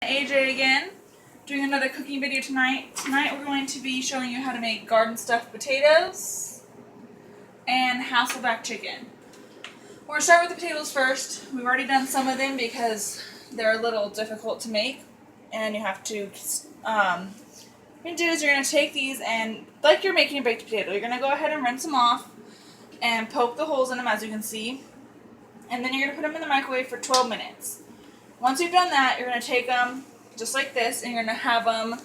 AJ again, doing another cooking video tonight. Tonight we're going to be showing you how to make garden stuffed potatoes and Hasselback chicken. We're going to start with the potatoes first. We've already done some of them because they're a little difficult to make, and you have to, what you're going to do is you're going to take these and, like you're making a baked potato, you're going to go ahead and rinse them off and poke the holes in them as you can see, and then you're going to put them in the microwave for 12 minutes. Once you've done that, you're going to take them just like this, and you're going to have them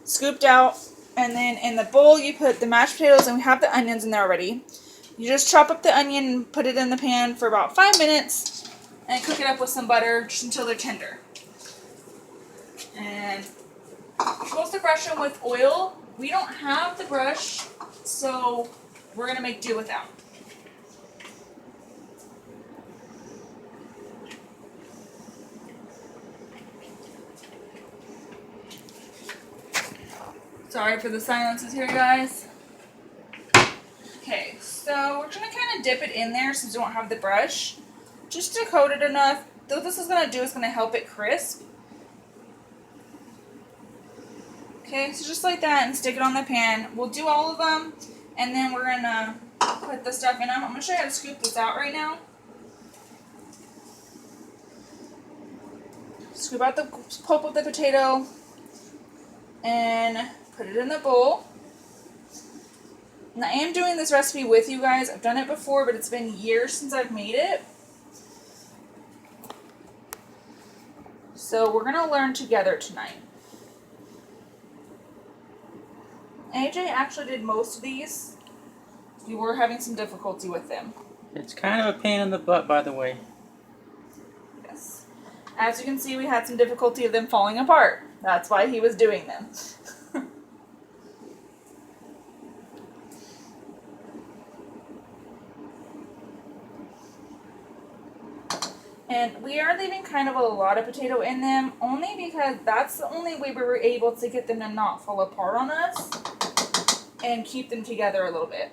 scooped out, and then in the bowl you put the mashed potatoes, and we have the onions in there already. You just chop up the onion and put it in the pan for about 5 minutes, and cook it up with some butter just until they're tender. And you're supposed to brush them with oil. We don't have the brush, so we're going to make do without. Sorry for the silences here, guys. Okay, so we're going to kind of dip it in there since we don't have the brush, just to coat it enough. What this is going to do is going to help it crisp. Okay, so just like that, and stick it on the pan. We'll do all of them, and then we're going to put the stuff in them. I'm going to show you how to scoop this out right now. Scoop out the pulp of the potato, and put it in the bowl. And I am doing this recipe with you guys. I've done it before, but it's been years since I've made it. So we're going to learn together tonight. AJ actually did most of these. We were having some difficulty with them. It's kind of a pain in the butt, by the way. Yes. As you can see, we had some difficulty of them falling apart. That's why he was doing them. And we are leaving kind of a lot of potato in them, only because that's the only way we were able to get them to not fall apart on us and keep them together a little bit.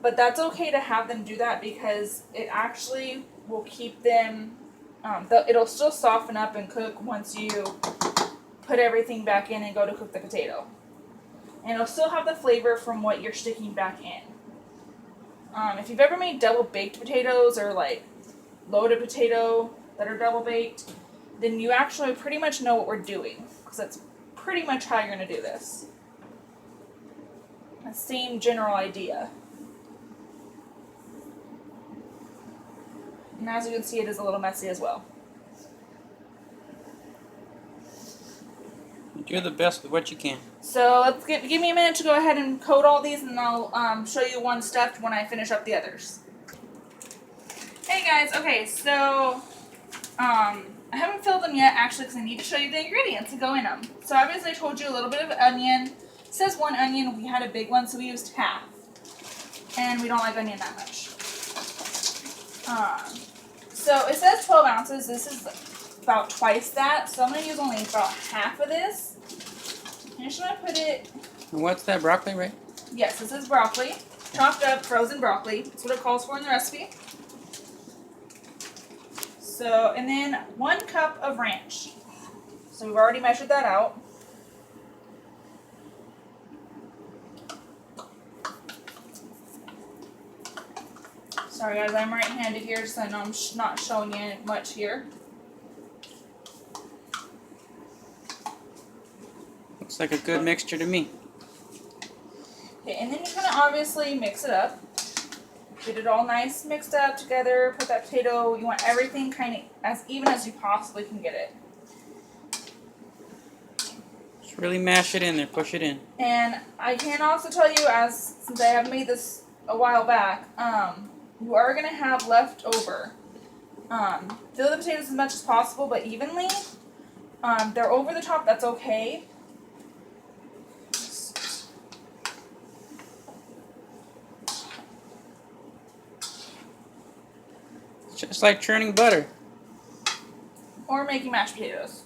But that's okay to have them do that because it actually will keep them, it'll still soften up and cook once you put everything back in and go to cook the potato. And it'll still have the flavor from what you're sticking back in. If you've ever made double baked potatoes or like loaded potato that are double baked, then you actually pretty much know what we're doing, because that's pretty much how you're going to do this. The same general idea. And as you can see, it is a little messy as well. You're the best with what you can. So let's give me a minute to go ahead and coat all these, and I'll show you one stuffed when I finish up the others. Hey guys, okay, so I haven't filled them yet actually because I need to show you the ingredients that go in them. So obviously I told you a little bit of onion. It says 1 onion, we had a big one so we used half. And we don't like onion that much. So it says 12 ounces, this is about twice that, so I'm going to use only about half of this. I'm just going to put it... And what's that, broccoli, right? Yes, this is broccoli. Chopped up frozen broccoli. That's what it calls for in the recipe. So, and then 1 cup of ranch. So we've already measured that out. Sorry guys, I'm right-handed here, so I know I'm not showing you much here. Looks like a good mixture to me. Okay, and then you're going to obviously mix it up. Get it all nice mixed up together. Put that potato, you want everything kind of as even as you possibly can get it. Just really mash it in there, push it in. And I can also tell you, since I have made this a while back, you are going to have leftover. Fill the potatoes as much as possible, but evenly. They're over the top, that's okay. Just like churning butter. Or making mashed potatoes.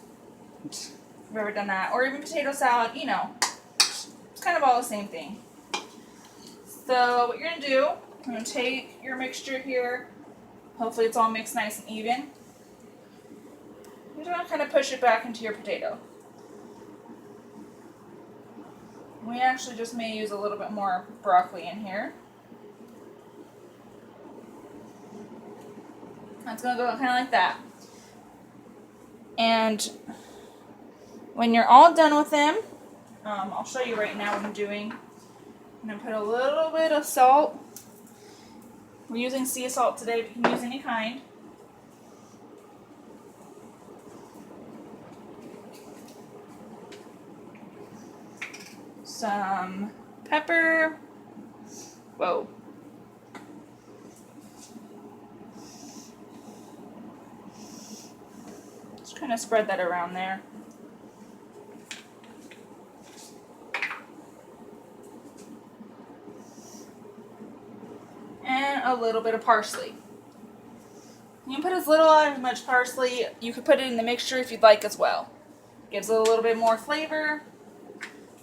If you've ever done that. Or even potato salad, you know. It's kind of all the same thing. So what you're going to do, you're going to take your mixture here. Hopefully it's all mixed nice and even. You're going to kind of push it back into your potato. We actually just may use a little bit more broccoli in here. That's going to go kind of like that. And when you're all done with them, I'll show you right now what I'm doing. I'm going to put a little bit of salt. We're using sea salt today, but you can use any kind. Some pepper. Whoa. Just kind of spread that around there. And a little bit of parsley. You can put as little or as much parsley. You could put it in the mixture if you'd like as well. Gives it a little bit more flavor.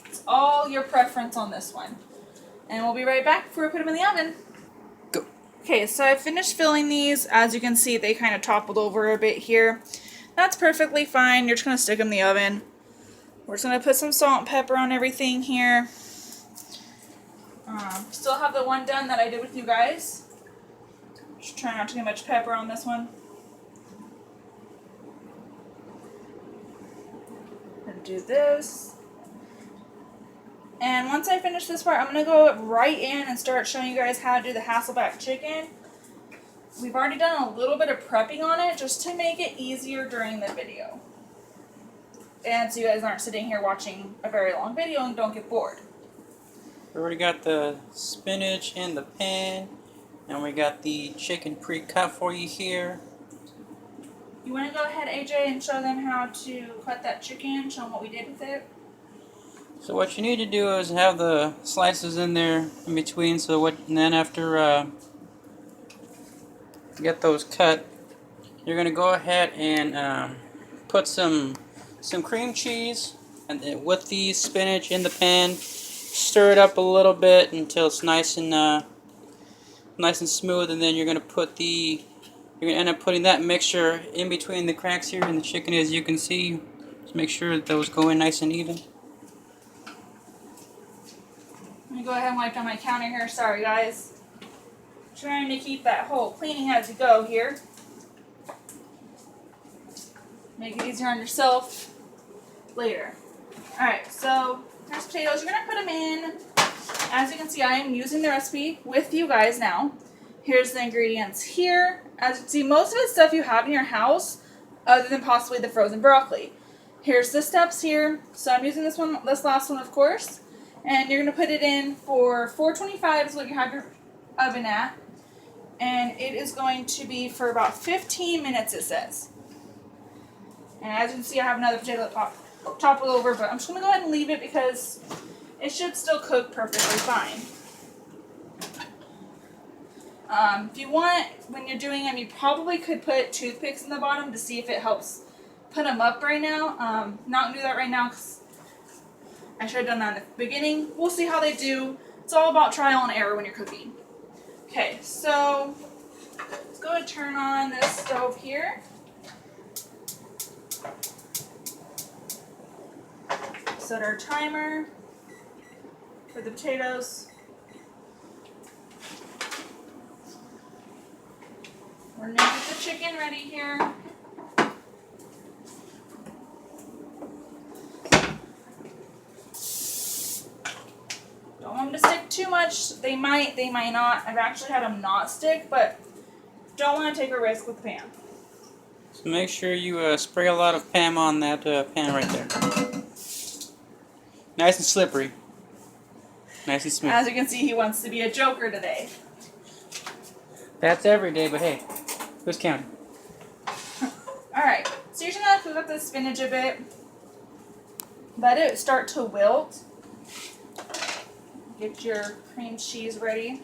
It's all your preference on this one. And we'll be right back before we put them in the oven. Go. Okay, so I finished filling these. As you can see, they kind of toppled over a bit here. That's perfectly fine. You're just going to stick them in the oven. We're just going to put some salt and pepper on everything here. Still have the one done that I did with you guys. Just try not to get much pepper on this one. And do this. And once I finish this part, I'm going to go right in and start showing you guys how to do the Hasselback chicken. We've already done a little bit of prepping on it just to make it easier during the video. And so you guys aren't sitting here watching a very long video and don't get bored. We already got the spinach in the pan, and we got the chicken pre-cut for you here. You want to go ahead, AJ, and show them how to cut that chicken, show them what we did with it? So what you need to do is have the slices in there in between. And then after you get those cut, you're gonna go ahead and put some cream cheese and with the spinach in the pan. Stir it up a little bit until it's nice and smooth, and then you're gonna end up putting that mixture in between the cracks here in the chicken, as you can see. Just make sure that those go in nice and even. Let me go ahead and wipe down my counter here. Sorry, guys. Trying to keep that whole cleaning as you go here. Make it easier on yourself later. Alright, so there's potatoes. You're going to put them in. As you can see, I am using the recipe with you guys now. Here's the ingredients here. As you can see, most of it's stuff you have in your house, other than possibly the frozen broccoli. Here's the steps here. So I'm using this last one, of course. And you're going to put it in for 425 is what you have your oven at. And it is going to be for about 15 minutes, it says. And as you can see, I have another potato that toppled over, but I'm just going to go ahead and leave it because it should still cook perfectly fine. If you want, when you're doing them, you probably could put toothpicks in the bottom to see if it helps put them up right now. Not going to do that right now because I should have done that at the beginning. We'll see how they do. It's all about trial and error when you're cooking. Okay, so let's go ahead and turn on this stove here. Set our timer for the potatoes. We're going to get the chicken ready here. Don't want them to stick too much. They might not. I've actually had them not stick, but don't want to take a risk with the pan. So make sure you spray a lot of Pam on that pan right there. Nice and slippery. Nice and smooth. As you can see, he wants to be a joker today. That's every day, but hey, who's counting? Alright, so you're just going to cook up the spinach a bit. Let it start to wilt. Get your cream cheese ready.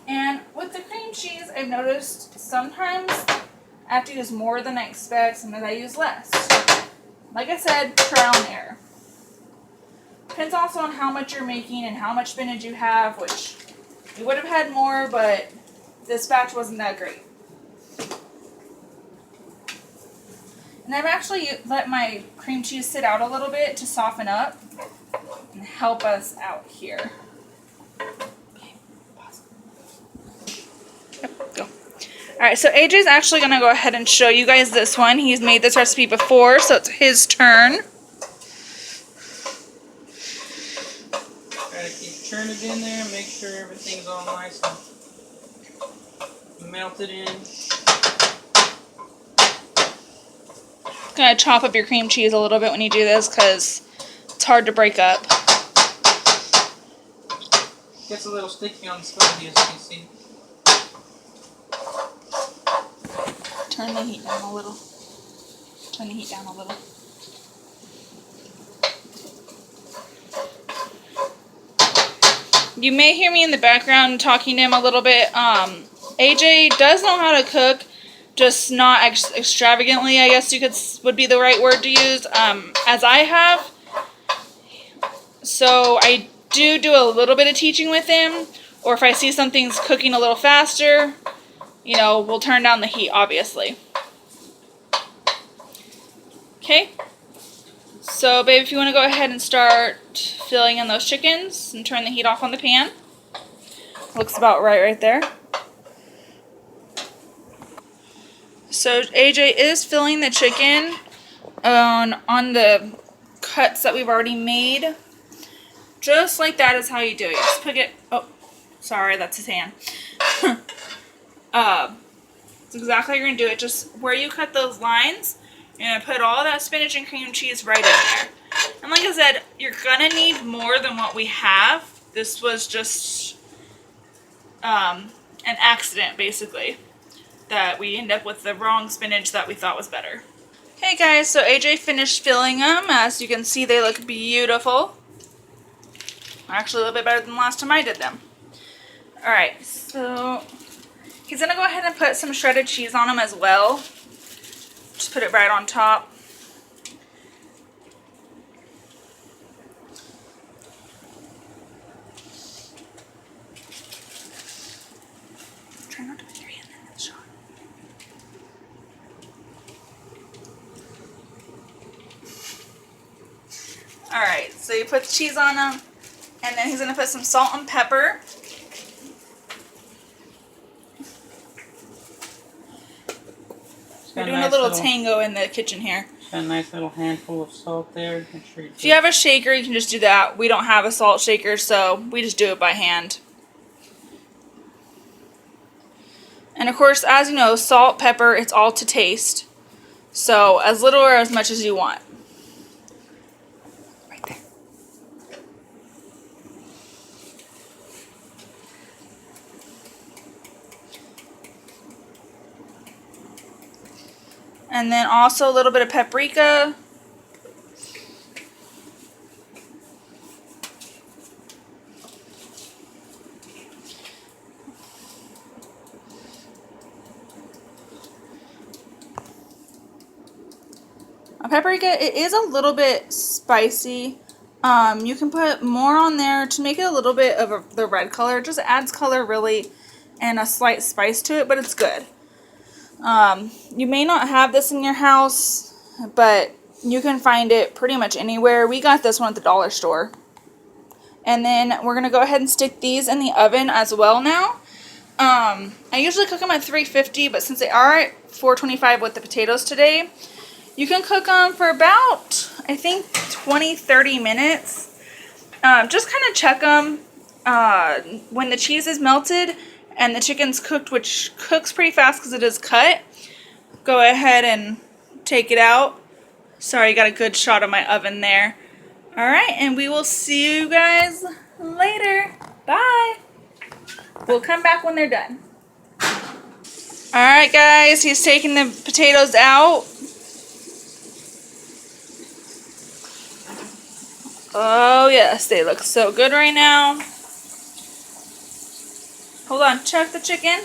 And with the cream cheese, I've noticed sometimes I have to use more than I expect, sometimes I use less. Like I said, trial and error. Depends also on how much you're making and how much spinach you have, which you would have had more, but this batch wasn't that great. And I've actually let my cream cheese sit out a little bit to soften up and help us out here. Okay, pause. Yep, go. Alright, so AJ's actually going to go ahead and show you guys this one. He's made this recipe before, so it's his turn. Try to keep churning it in there, make sure everything's all nice and melted in. Gonna chop up your cream cheese a little bit when you do this because it's hard to break up. Gets a little sticky on the stove, as you can see. Turn the heat down a little. Turn the heat down a little. You may hear me in the background talking to him a little bit. AJ does know how to cook, just not extravagantly, I guess would be the right word to use, as I have. So I do a little bit of teaching with him, or if I see something's cooking a little faster, you know, we'll turn down the heat, obviously. Okay. So, babe, if you want to go ahead and start filling in those chickens and turn the heat off on the pan. Looks about right there. So, AJ is filling the chicken on the cuts that we've already made. Just like that is how you do it. Just put it, oh, sorry, that's his hand. That's exactly how you're going to do it. Just where you cut those lines, you're going to put all that spinach and cream cheese right in there. And like I said, you're going to need more than what we have. This was just an accident, basically, that we end up with the wrong spinach that we thought was better. Okay, guys, so AJ finished filling them. As you can see, they look beautiful. Actually, a little bit better than the last time I did them. Alright, so he's going to go ahead and put some shredded cheese on them as well. Just put it right on top. Try not to put your hand in this shot. Alright, so you put the cheese on them, and then he's going to put some salt and pepper. We're doing a little tango in the kitchen here. Got a nice little handful of salt there. Make sure if you have a shaker, you can just do that. We don't have a salt shaker, so we just do it by hand. And of course, as you know, salt, pepper, it's all to taste. So as little or as much as you want. Right there. And then also a little bit of paprika. Paprika, it is a little bit spicy. You can put more on there to make it a little bit of the red color. It just adds color really and a slight spice to it, but it's good. You may not have this in your house, but you can find it pretty much anywhere. We got this one at the dollar store. And then we're going to go ahead and stick these in the oven as well now. I usually cook them at 350, but since they are at 425 with the potatoes today, you can cook them for about, I think, 20-30 minutes. Just kind of check them when the cheese is melted and the chicken's cooked, which cooks pretty fast because it is cut. Go ahead and take it out. Sorry, got a good shot of my oven there. Alright, and we will see you guys later. Bye. We'll come back when they're done. Alright, guys, he's taking the potatoes out. Oh, yes, they look so good right now. Hold on, check the chicken.